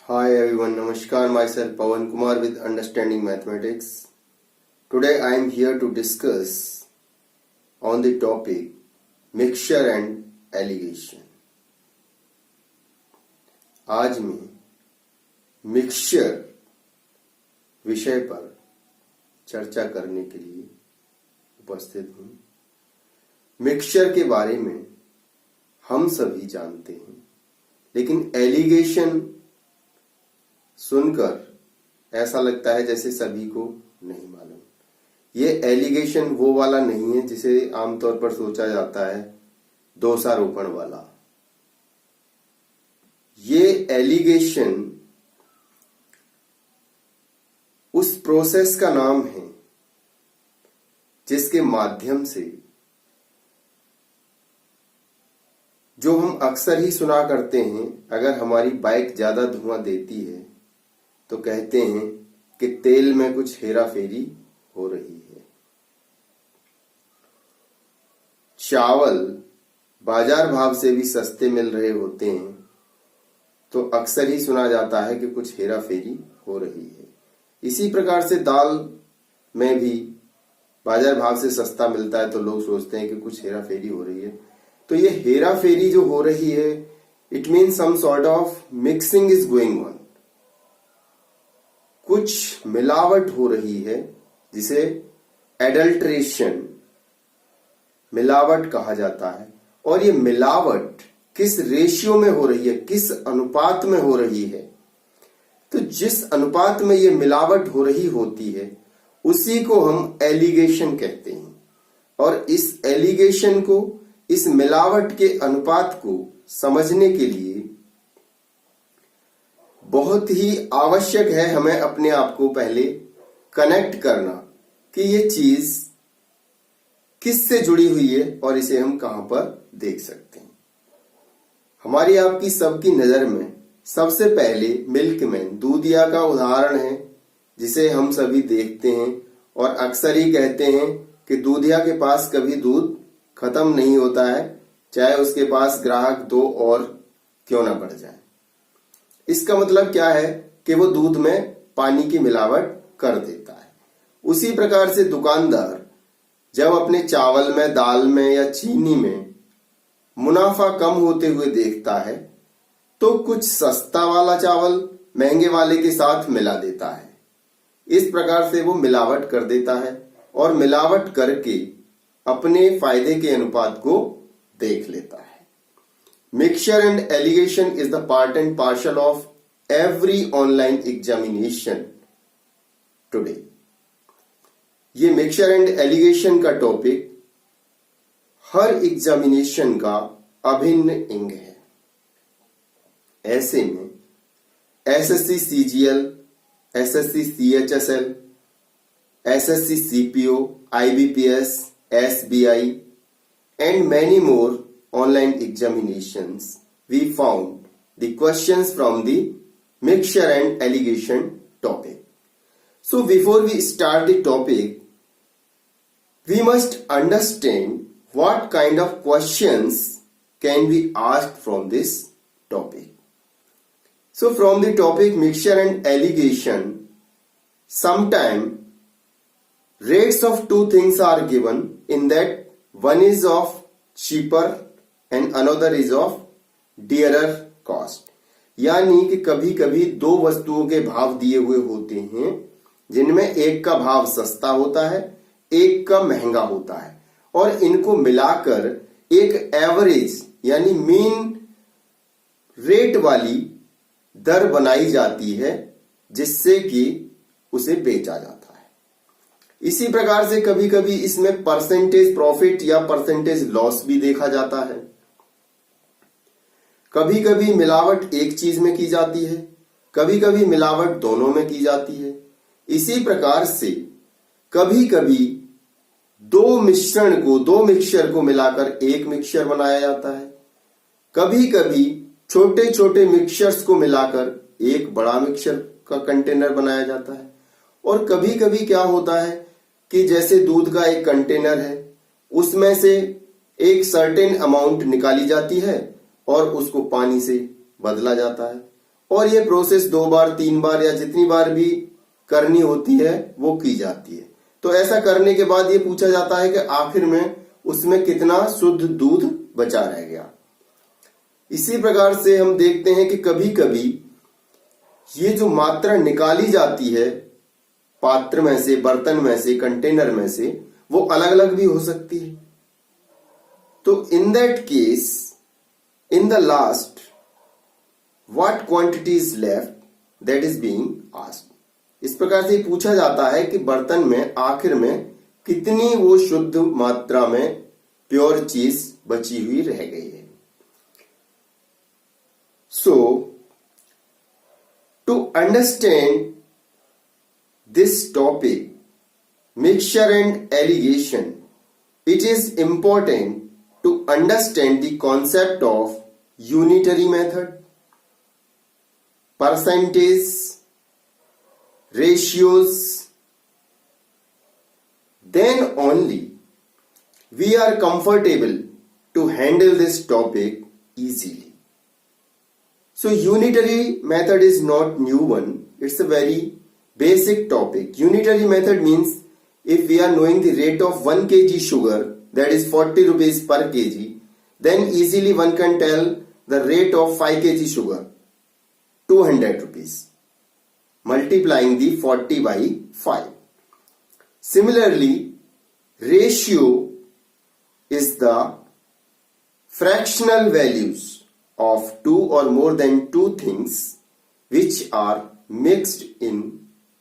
Hi everyone, Namaskar, myself Pawan Kumar with Understanding Mathematics. Today I am here to discuss on the topic mixture and alligation. आज मैं mixture विषय पर चर्चा करने के लिए उपस्थित हूँ। मिक्सचर के बारे में हम सभी जानते हैं, लेकिन एलिगेशन सुनकर ऐसा लगता है जैसे सभी को नहीं मालूम। ये एलिगेशन वो वाला नहीं है जिसे आमतौर पर सोचा जाता है दोषारोपण वाला। ये एलिगेशन उस प्रोसेस का नाम है जिसके माध्यम से जो हम अक्सर ही सुना करते हैं, अगर हमारी बाइक ज्यादा धुआं देती है तो कहते हैं कि तेल में कुछ हेरा फेरी हो रही है। चावल बाजार भाव से भी सस्ते मिल रहे होते हैं तो अक्सर ही सुना जाता है कि कुछ हेरा फेरी हो रही है। इसी प्रकार से दाल में भी बाजार भाव से सस्ता मिलता है तो लोग सोचते हैं कि कुछ हेरा फेरी हो रही है। तो ये हेरा फेरी जो हो रही है, it mean some sort of mixing is going on. कुछ मिलावट हो रही है जिसे एडल्ट्रेशन मिलावट कहा जाता है। और ये मिलावट किस रेशियो में हो रही है, किस अनुपात में हो रही है, तो जिस अनुपात में ये मिलावट हो रही होती है उसी को हम एलिगेशन कहते हैं। और इस एलिगेशन को, इस मिलावट के अनुपात को समझने के लिए बहुत ही आवश्यक है हमें अपने आप को पहले कनेक्ट करना कि ये चीज किससे जुड़ी हुई है और इसे हम कहां पर देख सकते हैं। हमारी आपकी सबकी नजर में सबसे पहले मिल्कमैन, दूधिया का उदाहरण है जिसे हम सभी देखते हैं और अक्सर ही कहते हैं कि दूधिया के पास कभी दूध खत्म नहीं होता है, चाहे उसके पास ग्राहक दो और क्यों ना बढ़ जाए। इसका मतलब क्या है कि वो दूध में पानी की मिलावट कर देता है। उसी प्रकार से दुकानदार जब अपने चावल में, दाल में या चीनी में मुनाफा कम होते हुए देखता है तो कुछ सस्ता वाला चावल महंगे वाले के साथ मिला देता है। इस प्रकार से वो मिलावट कर देता है और मिलावट करके अपने फायदे के अनुपात को देख लेता है। Mixture and alligation is the part and parcel of every online examination today. ये mixture and alligation का टॉपिक हर एग्जामिनेशन का अभिन्न अंग है। ऐसे में SSC CGL, SSC CHSL, SSC CPO, IBPS, SBI and many more online examinations, we found the questions from the mixture and alligation topic. So before we start the topic, we must understand what kind of questions can be asked from this topic. So from the topic mixture and alligation, sometime rates of two things are given, in that one is of cheaper and another is of dearer cost। यानी कि कभी कभी दो वस्तुओं के भाव दिए हुए होते हैं जिनमें एक का भाव सस्ता होता है, एक का महंगा होता है, और इनको मिलाकर एक एवरेज यानी मीन रेट वाली दर बनाई जाती है जिससे कि उसे बेचा जाता है। इसी प्रकार से कभी कभी इसमें परसेंटेज प्रॉफिट या परसेंटेज लॉस भी देखा जाता है। कभी कभी मिलावट एक चीज में की जाती है, कभी कभी मिलावट दोनों में की जाती है। इसी प्रकार से कभी कभी दो मिक्सचर को मिलाकर एक मिक्सचर बनाया जाता है। कभी कभी छोटे छोटे मिक्सचर्स को मिलाकर एक बड़ा मिक्सचर का कंटेनर बनाया जाता है। और कभी कभी क्या होता है कि जैसे दूध का एक कंटेनर है, उसमें से एक सर्टेन अमाउंट निकाली जाती है और उसको पानी से बदला जाता है और ये प्रोसेस 2 बार 3 बार या जितनी बार भी करनी होती है वो की जाती है। तो ऐसा करने के बाद ये पूछा जाता है कि आखिर में उसमें कितना शुद्ध दूध बचा रह गया। इसी प्रकार से हम देखते हैं कि कभी कभी ये जो मात्रा निकाली जाती है पात्र में से, बर्तन में से, कंटेनर में से, वो अलग अलग भी हो सकती है। तो in that case, in the last, what quantity is left, that is being asked. इस प्रकार से पूछा जाता है कि बर्तन में आखिर में कितनी वो शुद्ध मात्रा में प्योर चीज बची हुई रह गई है। So to understand this topic, mixture and alligation, it is important to understand the concept of unitary method, percentage, ratios. Then only we are comfortable to handle this topic easily. So unitary method is not new one, it's a very basic topic. Unitary method means if we are knowing the rate of 1 kg sugar, that is 40 rupees per kg, then easily one can tell the rate of 5 kg sugar, 200 rupees, multiplying the 40 by 5. Similarly, ratio is the fractional values of two or more than two things which are mixed in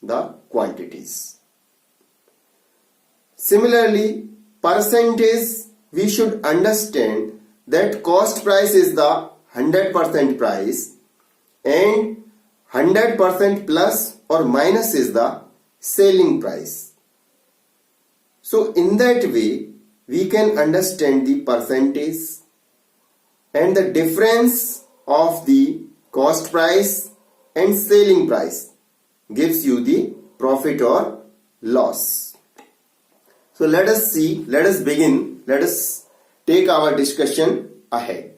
the quantities. Similarly, percentage, we should understand that cost price is the 100% price and 100% plus or minus is the selling price. So in that way, we can understand the percentage and the difference of the cost price and selling price gives you the profit or loss. So let us see, let us begin, let us take our discussion ahead.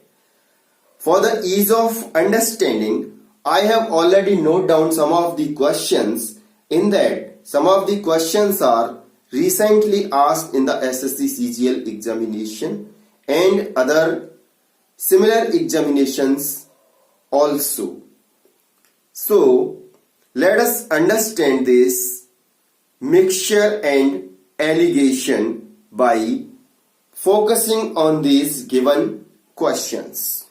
For the ease of understanding, I have already noted down some of the questions. In that, some of the questions are recently asked in the SSC CGL examination and other similar examinations also. So let us understand this mixture and alligation by focusing on these given questions.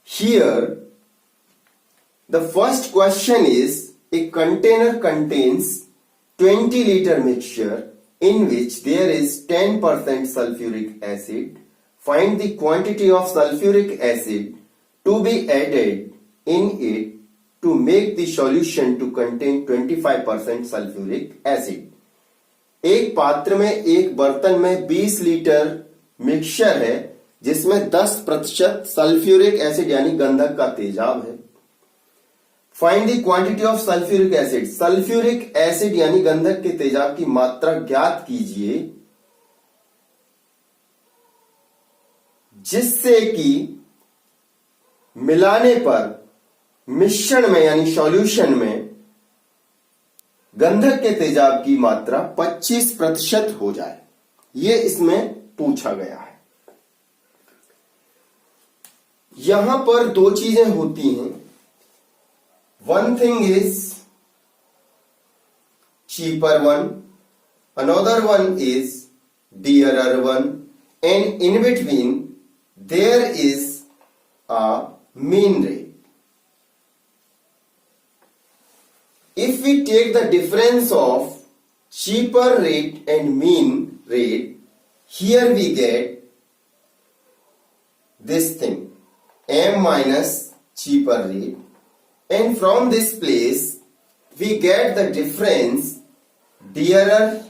Here, the first question is, a container contains 20 liter mixture in which there is 10% sulfuric acid. Find the quantity of sulfuric acid to be added in it to make the solution to contain 25% sulfuric acid. एक पात्र में, एक बर्तन में 20 litre mixture है जिसमें 10% sulphuric acid यानी गंधक का तेजाब है। Find the quantity of sulphuric acid, sulphuric acid यानी गंधक के तेजाब की मात्रा ज्ञात कीजिए जिससे कि मिलाने पर मिश्रण में यानी सॉल्यूशन में गंधक के तेजाब की मात्रा 25% हो जाए। ये इसमें पूछा गया है। यहां पर दो चीजें होती हैं। One thing is cheaper one, another one is dearer one, and in between there is a mean rate. If we take the difference of cheaper rate and mean rate, here we get this thing, m minus cheaper rate, and from this place we get the difference dearer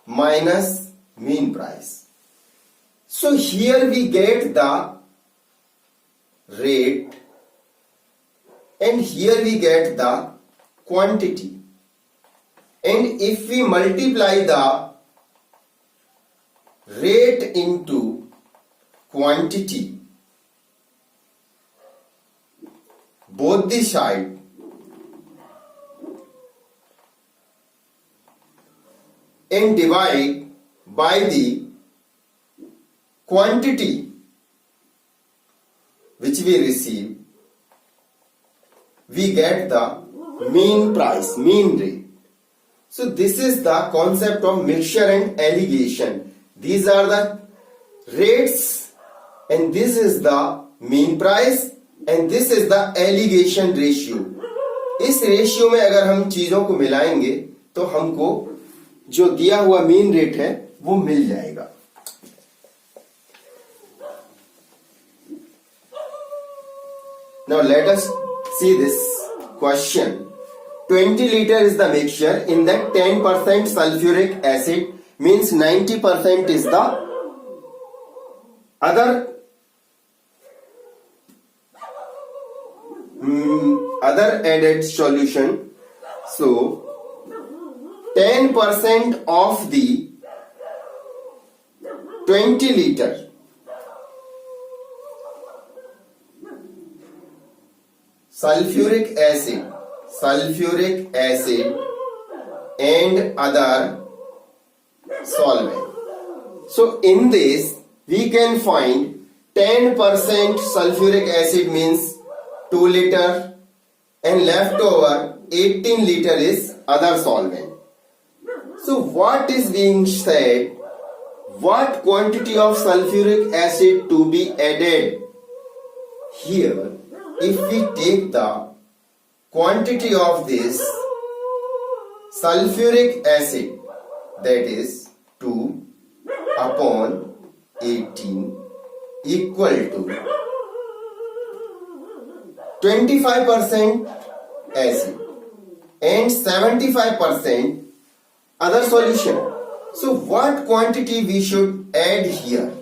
minus mean price. So here we get the rate and here we get the quantity, and if we multiply the rate into quantity, both the side and divide by the quantity which we receive, we get the mean price, mean rate. So this is the concept of mixture and alligation. These are the rates and this is the mean price and this is the alligation ratio. इस ratio में अगर हम चीजों को मिलाएंगे तो हमको जो दिया हुआ मीन रेट है वो मिल जाएगा. Now let us see this question. 20 liter is the mixture. In that 10% sulfuric acid means 90% is the other added solution. So 10% of the 20 liter sulfuric acid and other solvent. So in this we can find 10% sulfuric acid means 2 liter and leftover 18 liter is other solvent. So what is being said? What quantity of sulfuric acid to be added? Here if we take the quantity of this sulfuric acid, that is 2 upon 18 equal to 25% acid and 75% other solution. So what quantity we should add here?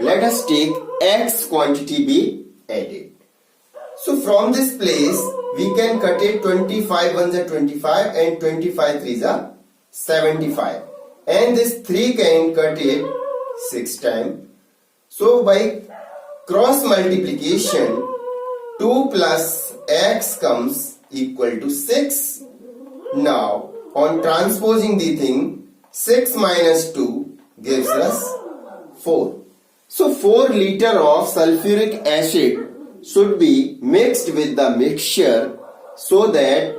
Let us take X quantity be added. So from this place we can cut it 25 ones are 25 and 25 threes are 75 and this 3 can cut it 6 times. So by cross multiplication 2 plus X comes equal to 6. Now on transposing the thing 6 minus 2 gives us 4. So 4 liter of sulfuric acid should be mixed with the mixture so that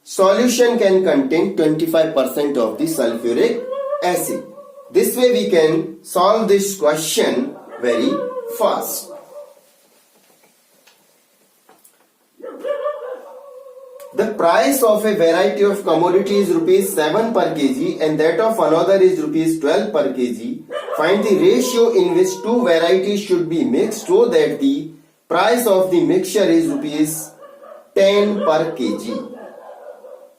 solution can contain 25% of the sulfuric acid. This way we can solve this question very fast. The price of a variety of commodity is rupees 7 per kg and that of another is rupees 12 per kg. Find the ratio in which two varieties should be mixed so that the price of the mixture is rupees 10 per kg.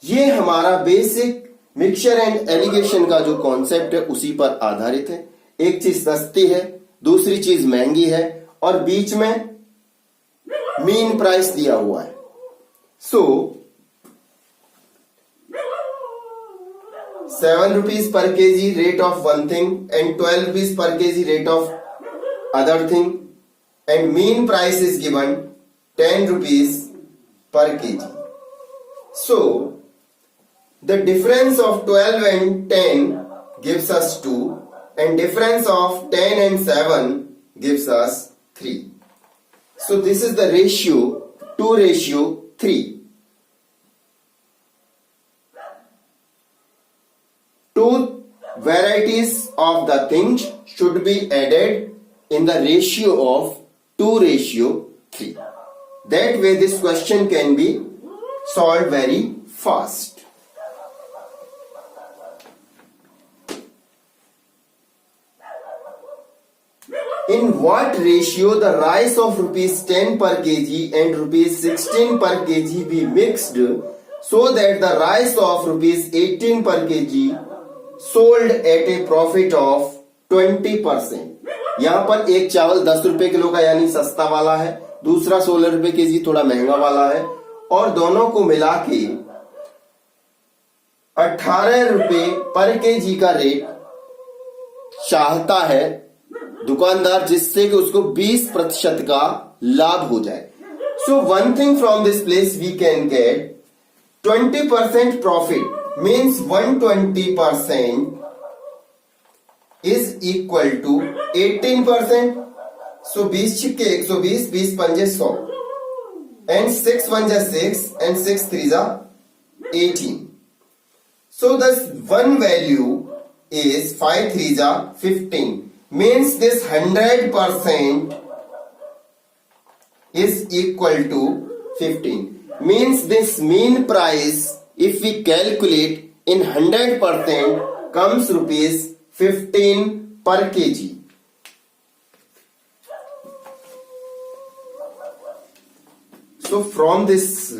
ये हमारा basic mixture and allegation का जो concept है उसी पर आधारित है. एक चीज सस्ती है, दूसरी चीज महंगी है और बीच में मीन प्राइस दिया हुआ है. सो 7 rupees per kg rate of one thing and 12 rupees per kg rate of other thing and mean price is given 10 rupees per kg. So the difference of 12 and 10 gives us 2 and difference of 10 and 7 gives us 3. So this is the ratio 2:3. Two varieties of the things should be added in the ratio of 2:3. That way this question can be solved very fast. In what ratio the rice of rupees 10 per kg and rupees 16 per kg be mixed so that the rice of rupees 18 per kg sold at a profit of 20%. यहाँ पर एक चावल 10 रुपए kilo का यानी सस्ता वाला है, दूसरा 16 रुपए केजी थोड़ा महंगा वाला है और दोनों को मिला के 18 रुपए पर केजी का रेट चाहता है दुकानदार जिससे कि उसको 20% का लाभ हो जाए. So one thing from this place we can get 20% profit means 120% is equal to 18%. So 20 छिक्के 120, 20 पंजे 100 and 6 1 जा 6 and 6 3 जा 18. So this one value is 5 3 जा 15 means this 100% is equal to 15 means this mean price if we calculate in 100% comes rupees 15 per kg. So from this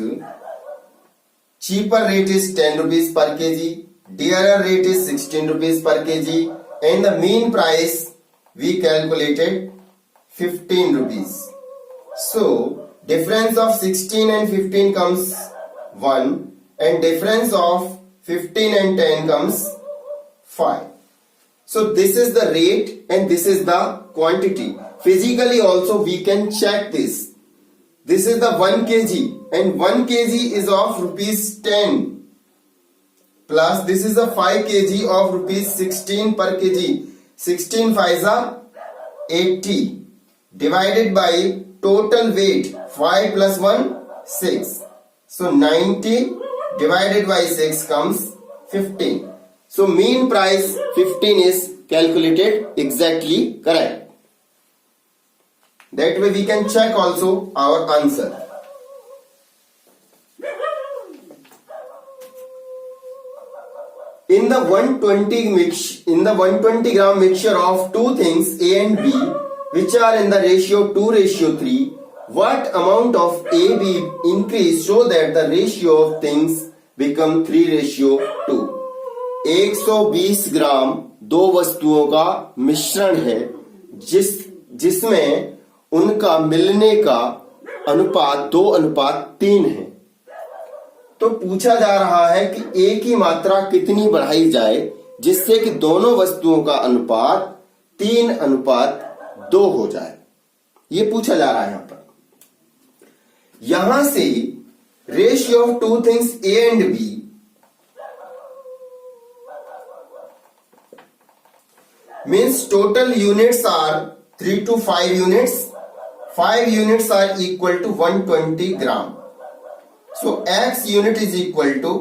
cheaper rate is 10 rupees per kg, dearer rate is 16 rupees per kg and the mean price we calculated 15 rupees. So difference of 16 and 15 comes 1 and difference of 15 and 10 comes 5. So this is the rate and this is the quantity. Physically also we can check this. This is the 1 kg and 1 kg is of rupees 10 plus this is the 5 kg of rupees 16 per kg. 16 5s are 80 divided by total weight 5 plus 1 6. So 90 divided by 6 comes 15. So mean price 15 is calculated exactly correct. That way we can check also our answer. In the 120 gram mixture of two things A and B which are in the ratio 2:3, what amount of A be increased so that the ratio of things become 3:2? 120 ग्राम दो वस्तुओं का मिश्रण है जिसमें उनका मिलने का अनुपात 2:3 है। तो पूछा जा रहा है कि A की मात्रा कितनी बढ़ाई जाए जिससे कि दोनों वस्तुओं का अनुपात 3:2 हो जाए, ये पूछा जा रहा है यहां पर। यहां से ratio of two things A and B means total units are 3 to 5 units. 5 units are equal to 120 gram. So X unit is equal to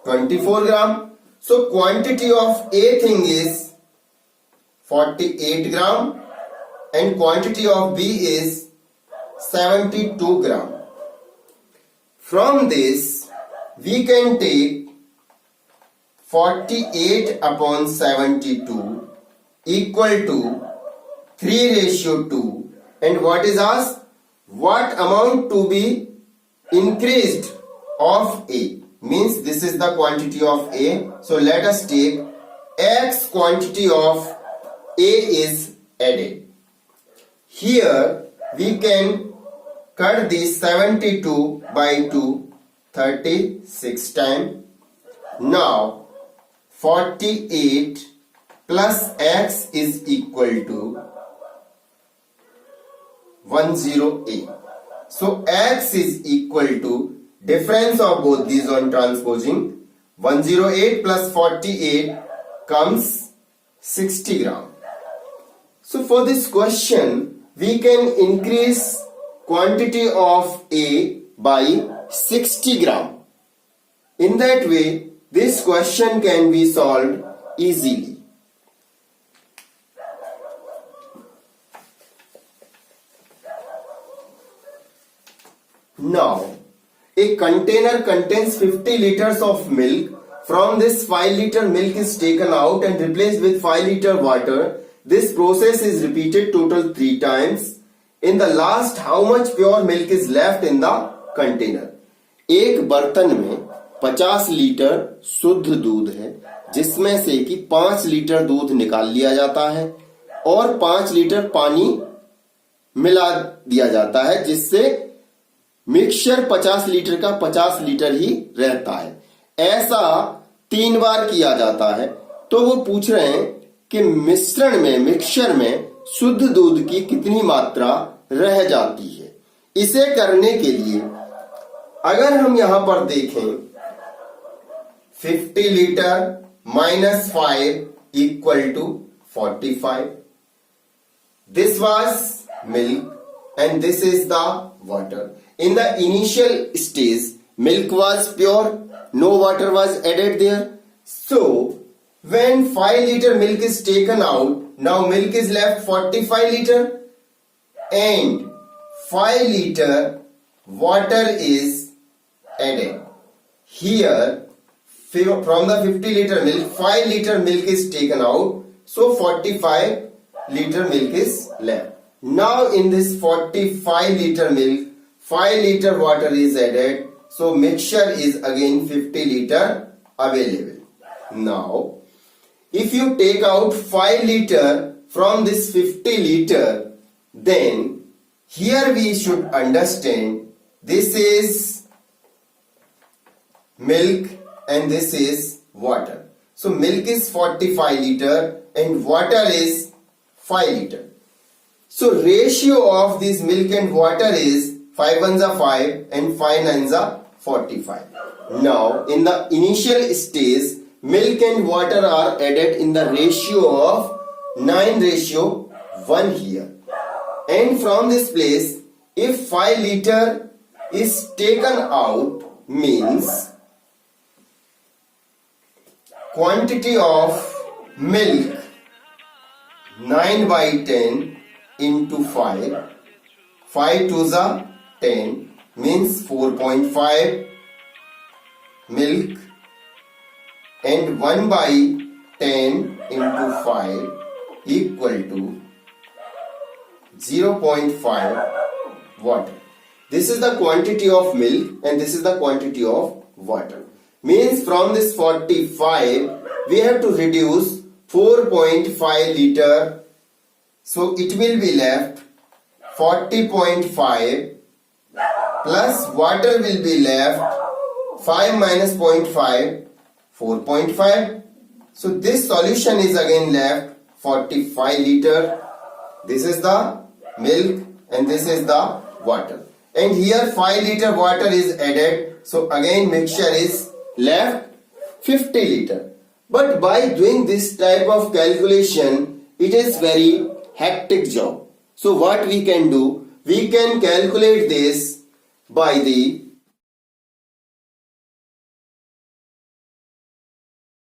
24 gram. So quantity of A thing is 48 gram and quantity of B is 72 gram. From this we can take 48 upon 72 equal to 3:2 and what is asked? What amount to be increased of A? Means this is the quantity of A. So let us take X quantity of A is added. Here we can cut this 72 by 2 36 times. Now 48 plus X is equal to 108. So X is equal to difference of both these on transposing 108 plus 48 comes 60 gram. So for this question we can increase quantity of A by 60 gram. In that way this question can be solved easily. Now, a container contains 50 liters of milk. From this 5 liter milk is taken out and replaced with 5 liter water. This process is repeated total 3 times. In the last, how much pure milk is left in the container? एक बर्तन में 50 litre शुद्ध दूध है जिसमें से कि 5 litre दूध निकाल लिया जाता है और 5 लीटर पानी मिला दिया जाता है जिससे मिक्सचर 50 लीटर का 50 लीटर ही रहता है। ऐसा 3 बार किया जाता है। तो वो पूछ रहे हैं कि मिश्रण में मिक्सचर में शुद्ध दूध की कितनी मात्रा रह जाती है। इसे करने के लिए अगर हम यहां पर देखें 50 litre minus 5 equal to 45. This was milk and this is the water. In the initial stage, milk was pure, no water was added there. So, when 5 liter milk is taken out, now milk is left 45 liter and 5 liter water is added. Here, from the 50 liter milk, 5 liter milk is taken out, so 45 liter milk is left. Now in this 45 liter milk, 5 liter water is added, so mixture is again 50 liter available. Now, if you take out 5 liter from this 50 liter, then here we should understand this is milk and this is water. So milk is 45 liter and water is 5 liter. So ratio of this milk and water is 5 ones are 5 and 5 nines are 45. Now in the initial stage, milk and water are added in the ratio of 9:1 here. And from this place, if 5 liter is taken out, means quantity of milk 9/10 into 5, 5 twos are 10, means 4.5 milk, and 1/10 into 5 equal to 0.5 water. This is the quantity of milk and this is the quantity of water. Means from this 45 we have to reduce 4.5 liter, so it will be left 40.5 plus water will be left 5 minus 0.5, 4.5. So this solution is again left 45 liter. This is the milk and this is the water, and here 5 liter water is added, so again mixture is left 50 liter. But by doing this type of calculation, it is very hectic job. So what we can do, we can calculate this by the